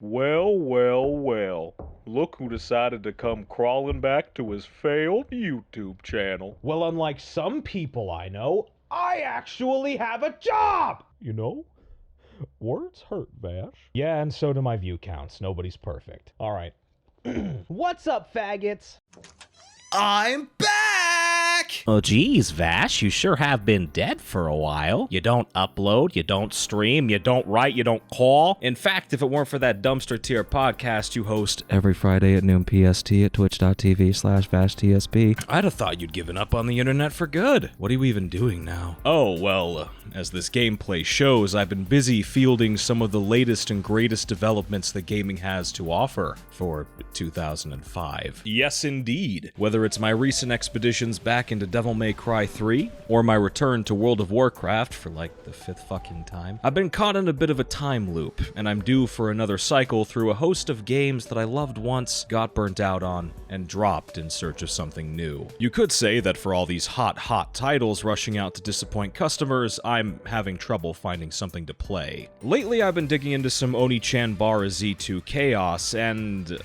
Well, well, well. Look who decided to come crawling back to his failed YouTube channel. Well, unlike some people I know, I actually have a job! You know, words hurt, Vash. Yeah, and so do my view counts. Nobody's perfect. Alright. What's up, faggots? I'm back! Oh geez, Vash, you sure have been dead for a while. You don't upload, you don't stream, you don't write, you don't call. In fact, if it weren't for that dumpster tier podcast you host every Friday at noon PST at twitch.tv/VashTSP, I'd have thought you'd given up on the internet for good. What are you even doing now? Oh, well, as this gameplay shows, I've been busy fielding some of the latest and greatest developments that gaming has to offer for 2005. Yes, indeed. Whether it's my recent expeditions back into Devil May Cry 3, or my return to World of Warcraft for like the 5th fucking time, I've been caught in a bit of a time loop, and I'm due for another cycle through a host of games that I loved once, got burnt out on, and dropped in search of something new. You could say that for all these hot titles rushing out to disappoint customers, I'm having trouble finding something to play. Lately, I've been digging into some Oni-chan-bara Z2 Chaos, and,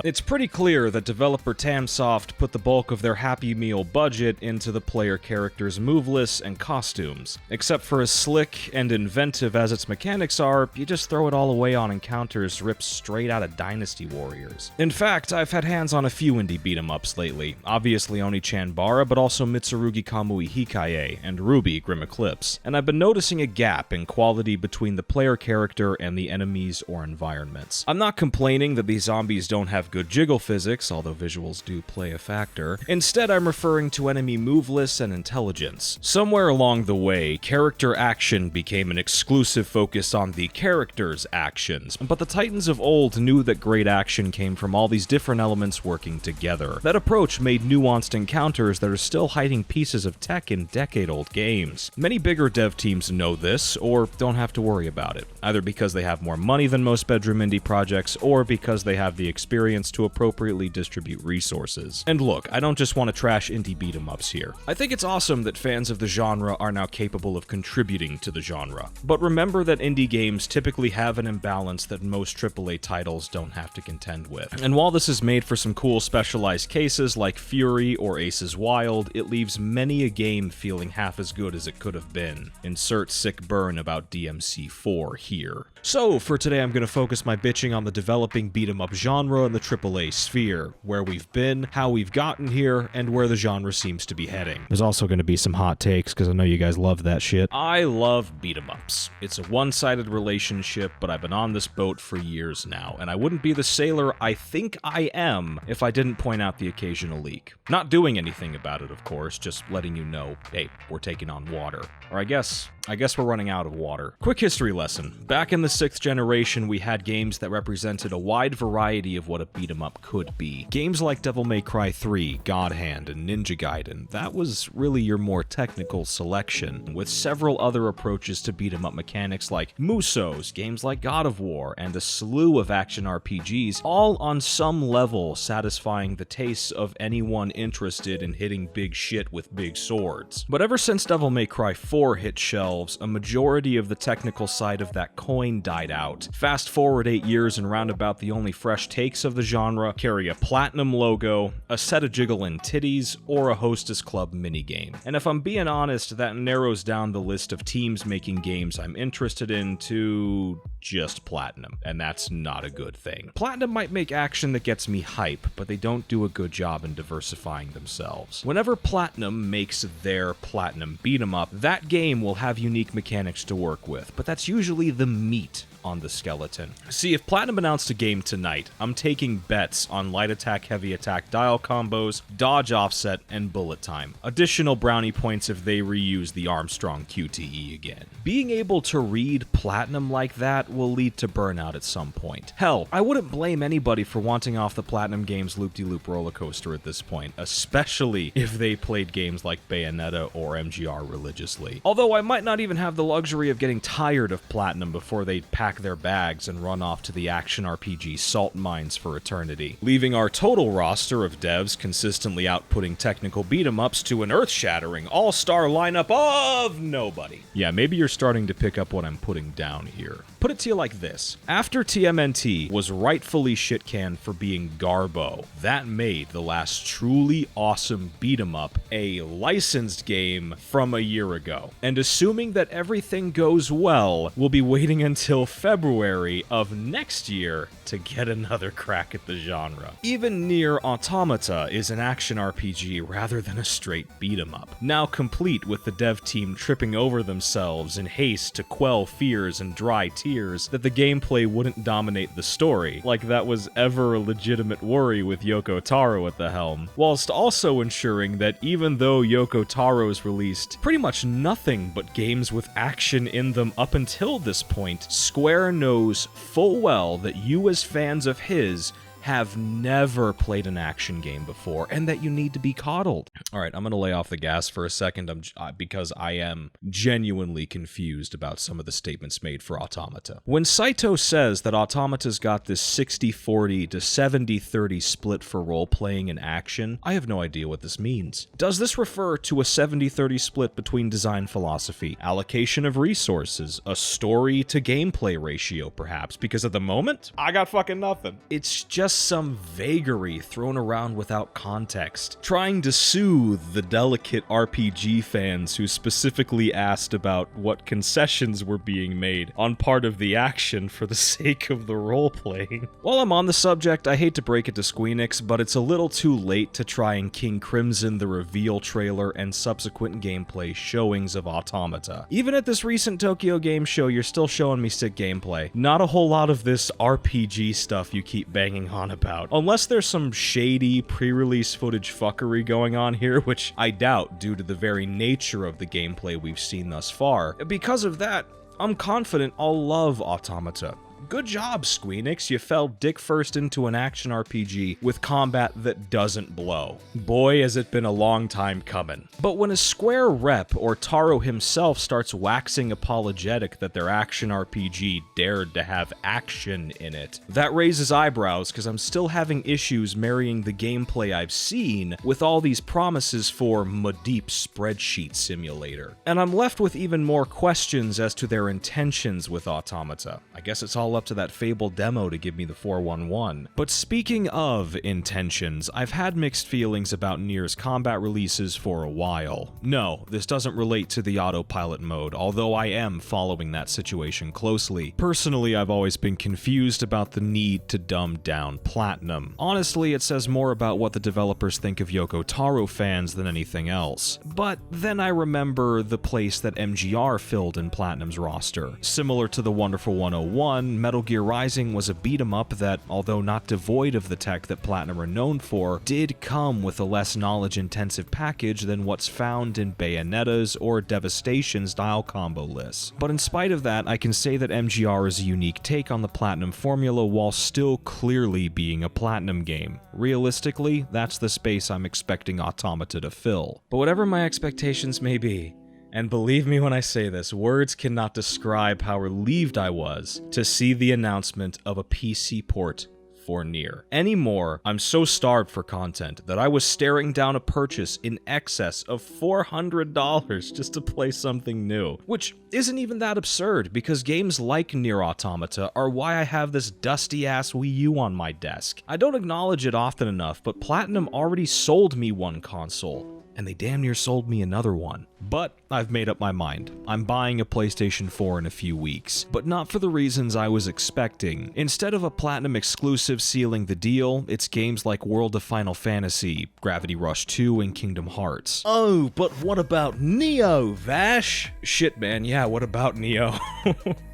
it's pretty clear that developer Tamsoft put the bulk of their Happy Meal budget into the player characters' moveless and costumes. Except for as slick and inventive as its mechanics are, you just throw it all away on encounters ripped straight out of Dynasty Warriors. In fact, I've had hands on a few indie beat-em-ups lately, obviously Oni-chan-bara, but also Mitsurugi Kamui Hikaye and Ruby Grim Eclipse, and I've been noticing a gap in quality between the player character and the enemies or environments. I'm not complaining that these zombies don't have good jiggle physics, although visuals do play a factor. Instead, I'm referring to enemy moveless and intelligence. Somewhere along the way, character action became an exclusive focus on the character's actions, but the Titans of old knew that great action came from all these different elements working together. That approach made nuanced encounters that are still hiding pieces of tech in decade-old games. Many bigger dev teams know this, or don't have to worry about it, either because they have more money than most bedroom indie projects, or because they have the experience to appropriately distribute resources. And look, I don't just want to trash indie beat-em-ups here. I think it's awesome that fans of the genre are now capable of contributing to the genre. But remember that indie games typically have an imbalance that most AAA titles don't have to contend with. And while this is made for some cool specialized cases like Fury or Aces Wild, it leaves many a game feeling half as good as it could have been. Insert sick burn about DMC4 here. So, for today I'm going to focus my bitching on the developing beat-em-up genre in the AAA sphere, where we've been, how we've gotten here, and where the genre seems to be heading. There's also going to be some hot takes, because I know you guys love that shit. I love beat-em-ups. It's a one-sided relationship, but I've been on this boat for years now, and I wouldn't be the sailor I think I am if I didn't point out the occasional leak. Not doing anything about it, of course, just letting you know, hey, we're taking on water. Or I guess we're running out of water. Quick history lesson. Back in the 6th generation, we had games that represented a wide variety of what a beat-em-up could be. Games like Devil May Cry 3, God Hand, and Ninja Gaiden. That was really your more technical selection, with several other approaches to beat-em-up mechanics like Musos, games like God of War, and a slew of action RPGs, all on some level satisfying the tastes of anyone interested in hitting big shit with big swords. But ever since Devil May Cry 4 hit shelves, a majority of the technical side of that coin died out. Fast forward 8 years and roundabout the only fresh takes of the genre carry a platinum logo, a set of jiggle-in titties, or a Hostess Club minigame. And if I'm being honest, that narrows down the list of teams making games I'm interested in to just Platinum, and that's not a good thing. Platinum might make action that gets me hype, but they don't do a good job in diversifying themselves. Whenever Platinum makes their Platinum beat-em-up, that game will have unique mechanics to work with, but that's usually the meat on the skeleton. See, if Platinum announced a game tonight, I'm taking bets on light attack, heavy attack dial combos, dodge offset, and bullet time. Additional brownie points if they reuse the Armstrong QTE again. Being able to read Platinum like that will lead to burnout at some point. Hell, I wouldn't blame anybody for wanting off the Platinum Games loop-de-loop roller coaster at this point, especially if they played games like Bayonetta or MGR religiously. Although I might not even have the luxury of getting tired of Platinum before they pack pack their bags and run off to the action RPG salt mines for eternity, leaving our total roster of devs consistently outputting technical beat-em-ups to an earth-shattering all-star lineup of nobody. Yeah, maybe you're starting to pick up what I'm putting down here. Put it to you like this. After TMNT was rightfully shit-canned for being Garbo, that made the last truly awesome beat-em-up a licensed game from a year ago. And assuming that everything goes well, we'll be waiting until February of next year to get another crack at the genre. Even NieR Automata is an action RPG rather than a straight beat-em-up, now complete with the dev team tripping over themselves in haste to quell fears and dry tears that the gameplay wouldn't dominate the story, like that was ever a legitimate worry with Yoko Taro at the helm, whilst also ensuring that even though Yoko Taro's released pretty much nothing but games with action in them up until this point, Square knows full well that you as fans of his have never played an action game before, and that you need to be coddled. Alright, I'm gonna lay off the gas for a second because I am genuinely confused about some of the statements made for Automata. When Saito says that Automata's got this 60-40 to 70-30 split for role-playing and action, I have no idea what this means. Does this refer to a 70-30 split between design philosophy, allocation of resources, a story-to-gameplay ratio, perhaps? Because at the moment, I got fucking nothing. It's just some vagary thrown around without context, trying to soothe the delicate RPG fans who specifically asked about what concessions were being made on part of the action for the sake of the role-playing. While I'm on the subject, I hate to break it to Squeenix, but it's a little too late to try and King Crimson the reveal trailer and subsequent gameplay showings of Automata. Even at this recent Tokyo Game Show, you're still showing me sick gameplay. Not a whole lot of this RPG stuff you keep banging on about. Unless there's some shady pre-release footage fuckery going on here, which I doubt due to the very nature of the gameplay we've seen thus far. Because of that, I'm confident I'll love Automata. Good job, Squeenix, you fell dick first into an action RPG with combat that doesn't blow. Boy, has it been a long time coming. But when a Square rep or Taro himself starts waxing apologetic that their action RPG dared to have action in it, that raises eyebrows because I'm still having issues marrying the gameplay I've seen with all these promises for Madeep spreadsheet simulator. And I'm left with even more questions as to their intentions with Automata. I guess it's all up to that fabled demo to give me the 411. But speaking of intentions, I've had mixed feelings about NieR's combat releases for a while. No, this doesn't relate to the autopilot mode, although I am following that situation closely. Personally, I've always been confused about the need to dumb down Platinum. Honestly, it says more about what the developers think of Yoko Taro fans than anything else. But then I remember the place that MGR filled in Platinum's roster. Similar to the Wonderful 101, Metal Gear Rising was a beat-em-up that, although not devoid of the tech that Platinum are known for, did come with a less knowledge-intensive package than what's found in Bayonetta's or Devastation's dial combo lists. But in spite of that, I can say that MGR is a unique take on the Platinum formula while still clearly being a Platinum game. Realistically, that's the space I'm expecting Automata to fill. But whatever my expectations may be, and believe me when I say this, words cannot describe how relieved I was to see the announcement of a PC port for NieR. Anymore, I'm so starved for content that I was staring down a purchase in excess of $400 just to play something new. Which isn't even that absurd, because games like NieR Automata are why I have this dusty-ass Wii U on my desk. I don't acknowledge it often enough, but Platinum already sold me one console, and they damn near sold me another one. But I've made up my mind. I'm buying a PlayStation 4 in a few weeks, but not for the reasons I was expecting. Instead of a Platinum exclusive sealing the deal, it's games like World of Final Fantasy, Gravity Rush 2, and Kingdom Hearts. Oh, but what about Neo, Vash? Shit, man, yeah, what about Neo?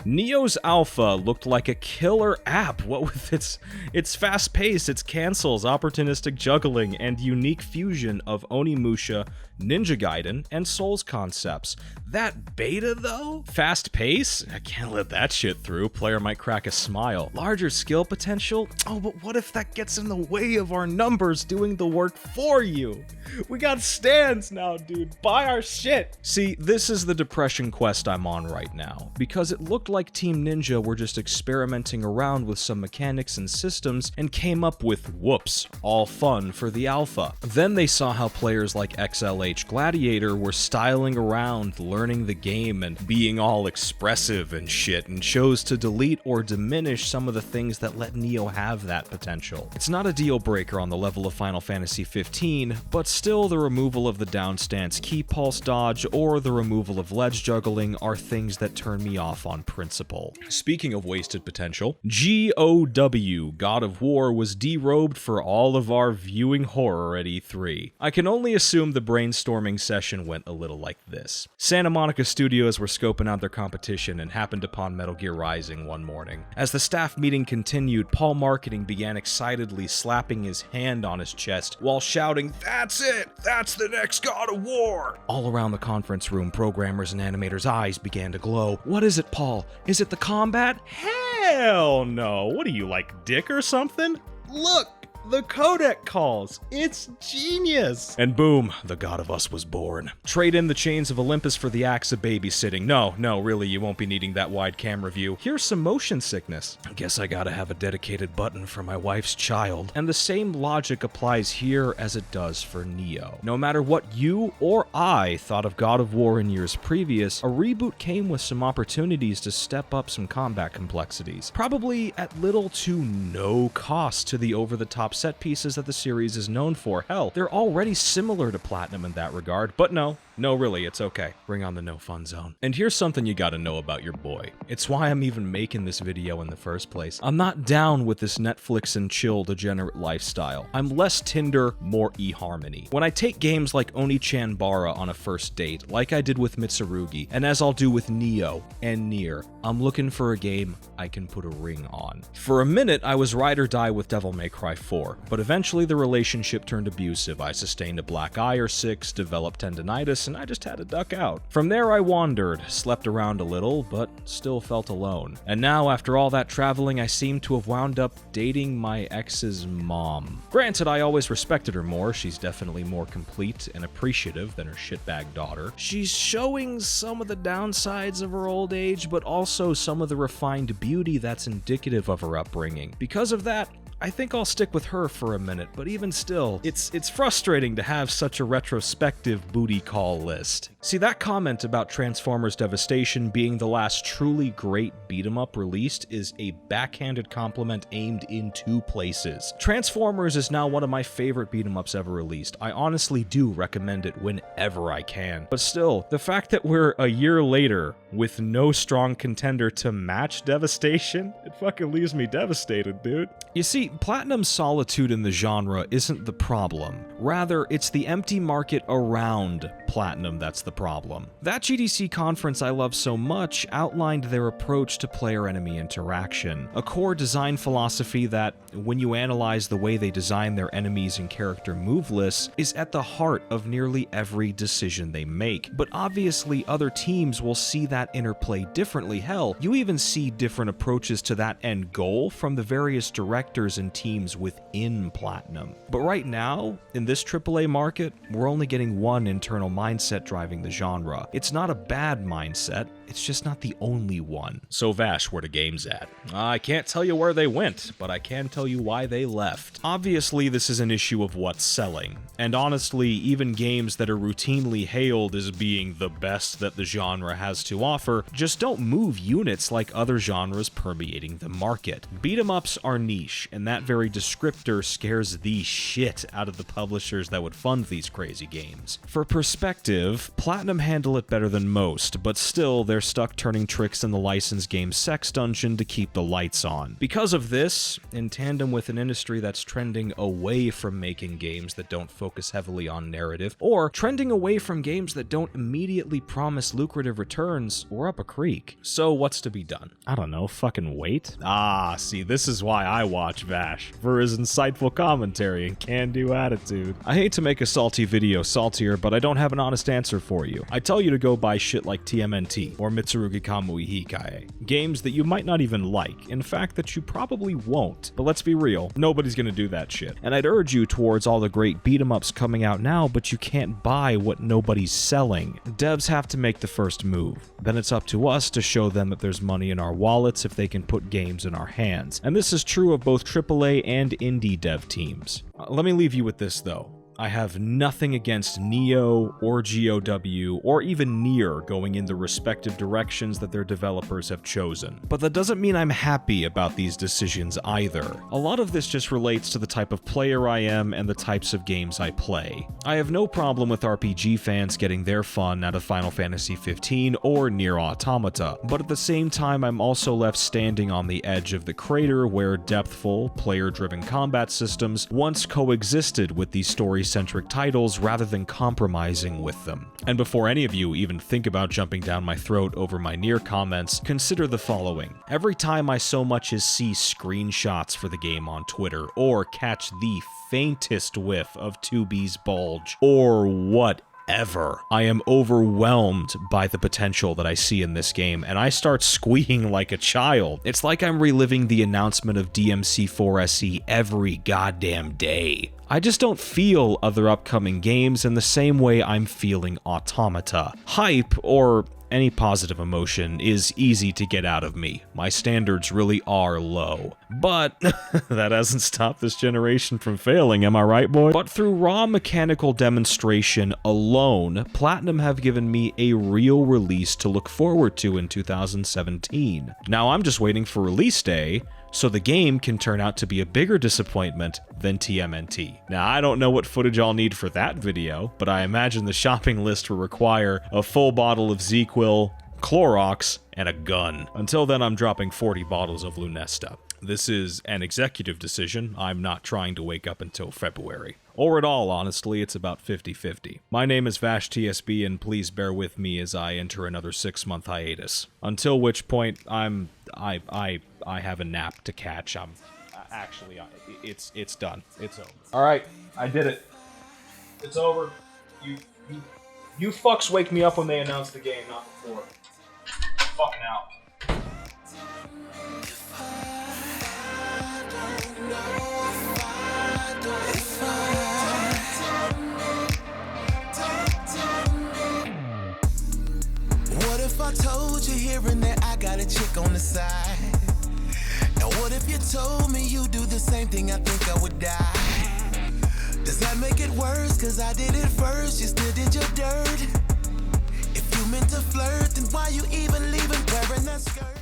Neo's alpha looked like a killer app, what with its fast pace, its cancels, opportunistic juggling, and unique fusion of Onimusha, Ninja Gaiden, and Souls concepts. That beta, though? Fast pace? I can't let that shit through. Player might crack a smile. Larger skill potential? Oh, but what if that gets in the way of our numbers doing the work for you? We got stands now, dude. Buy our shit. See, this is the depression quest I'm on right now, because it looked like Team Ninja were just experimenting around with some mechanics and systems and came up with, whoops, all fun for the alpha. Then they saw how players like XLH Gladiator were styling around, learning the game, and being all expressive and shit, and chose to delete or diminish some of the things that let Neo have that potential. It's not a deal breaker on the level of Final Fantasy 15, but still the removal of the down stance key pulse dodge or the removal of ledge juggling are things that turn me off on principle. Speaking of wasted potential, GOW, God of War, was derobed for all of our viewing horror at E3. I can only assume the brainstorming session went a little like this. Santa Monica Studios were scoping out their competition and happened upon Metal Gear Rising one morning. As the staff meeting continued, Paul Marketing began excitedly slapping his hand on his chest while shouting, "That's it! That's the next God of War!" All around the conference room, programmers and animators' eyes began to glow. What is it, Paul? Is it the combat? Hell no! What are you, like Dick or something? Look! The codec calls. It's genius. And boom, the God of Us was born. Trade in the chains of Olympus for the axe of babysitting. No, really, you won't be needing that wide camera view. Here's some motion sickness. I guess I gotta have a dedicated button for my wife's child. And the same logic applies here as it does for Neo. No matter what you or I thought of God of War in years previous, a reboot came with some opportunities to step up some combat complexities. Probably at little to no cost to the over-the-top set pieces that the series is known for. Hell, they're already similar to Platinum in that regard, but no, really, it's okay. Bring on the no fun zone. And here's something you gotta know about your boy. It's why I'm even making this video in the first place. I'm not down with this Netflix and chill degenerate lifestyle. I'm less Tinder, more eHarmony. When I take games like Oni-chan Bara on a first date, like I did with Mitsurugi, and as I'll do with Neo and NieR, I'm looking for a game I can put a ring on. For a minute, I was ride or die with Devil May Cry 4, but eventually the relationship turned abusive. I sustained a black eye or 6, developed tendinitis, and I just had to duck out. From there I wandered, slept around a little, but still felt alone. And now, after all that traveling, I seem to have wound up dating my ex's mom. Granted, I always respected her more. She's definitely more complete and appreciative than her shitbag daughter. She's showing some of the downsides of her old age, but also some of the refined beauty that's indicative of her upbringing. Because of that, I think I'll stick with her for a minute, but even still, it's frustrating to have such a retrospective booty call list. See, that comment about Transformers Devastation being the last truly great beat-em-up released is a backhanded compliment aimed in two places. Transformers is now one of my favorite beat-em-ups ever released. I honestly do recommend it whenever I can. But still, the fact that we're a year later with no strong contender to match Devastation, it fucking leaves me devastated, dude. You see, Platinum's solitude in the genre isn't the problem. Rather, it's the empty market around Platinum that's the problem. That GDC conference I love so much outlined their approach to player-enemy interaction, a core design philosophy that, when you analyze the way they design their enemies and character move lists, is at the heart of nearly every decision they make. But obviously, other teams will see that interplay differently. Hell, you even see different approaches to that end goal from the various directors and teams within Platinum. But right now, in this AAA market, we're only getting one internal mindset driving the genre. It's not a bad mindset, it's just not the only one. So Vash, where the game's at? I can't tell you where they went, but I can tell you why they left. Obviously, this is an issue of what's selling, and honestly, even games that are routinely hailed as being the best that the genre has to offer just don't move units like other genres permeating the market. Beat-em-ups are niche, and that very descriptor scares the shit out of the publishers that would fund these crazy games. For perspective, Platinum handle it better than most, but still, their they're stuck turning tricks in the licensed game Sex Dungeon to keep the lights on. Because of this, in tandem with an industry that's trending away from making games that don't focus heavily on narrative, or trending away from games that don't immediately promise lucrative returns, we're up a creek. So what's to be done? I don't know, fucking wait? Ah, see, this is why I watch Vash, for his insightful commentary and can-do attitude. I hate to make a salty video saltier, but I don't have an honest answer for you. I tell you to go buy shit like TMNT, or Mitsurugi Kamui Hikae. Games that you might not even like, in fact that you probably won't. But let's be real, nobody's gonna do that shit. And I'd urge you towards all the great beat-em-ups coming out now, but you can't buy what nobody's selling. Devs have to make the first move. Then it's up to us to show them that there's money in our wallets if they can put games in our hands. And this is true of both AAA and indie dev teams. Let me leave you with this though. I have nothing against Neo or GOW or even NieR going in the respective directions that their developers have chosen. But that doesn't mean I'm happy about these decisions either. A lot of this just relates to the type of player I am and the types of games I play. I have no problem with RPG fans getting their fun out of Final Fantasy XV or NieR Automata, but at the same time I'm also left standing on the edge of the crater where depthful, player-driven combat systems once coexisted with these stories centric titles rather than compromising with them. And before any of you even think about jumping down my throat over my NieR comments, consider the following. Every time I so much as see screenshots for the game on Twitter, or catch the faintest whiff of 2B's bulge, or whatever, I am overwhelmed by the potential that I see in this game, and I start squeaking like a child. It's like I'm reliving the announcement of DMC4 SE every goddamn day. I just don't feel other upcoming games in the same way I'm feeling Automata. Hype, or any positive emotion, is easy to get out of me. My standards really are low. But that hasn't stopped this generation from failing, am I right, boy? But through raw mechanical demonstration alone, Platinum have given me a real release to look forward to in 2017. Now I'm just waiting for release day, so the game can turn out to be a bigger disappointment than TMNT. Now, I don't know what footage I'll need for that video, but I imagine the shopping list will require a full bottle of ZzzQuil, Clorox, and a gun. Until then, I'm dropping 40 bottles of Lunesta. This is an executive decision. I'm not trying to wake up until February. Or at all, honestly, it's about 50-50. My name is Vash TSB, and please bear with me as I enter another 6-month hiatus. Until which point, I have a nap to catch. It's done. It's over. All right, I did it. It's over. You fucks wake me up when they announce the game, not before. Fucking out. What if I told you here and there I got a chick on the side? And what if you told me you do the same thing? I think I would die. Does that make it worse? Cause I did it first, you still did your dirt. If you meant to flirt, then why you even leaving wearing that skirt?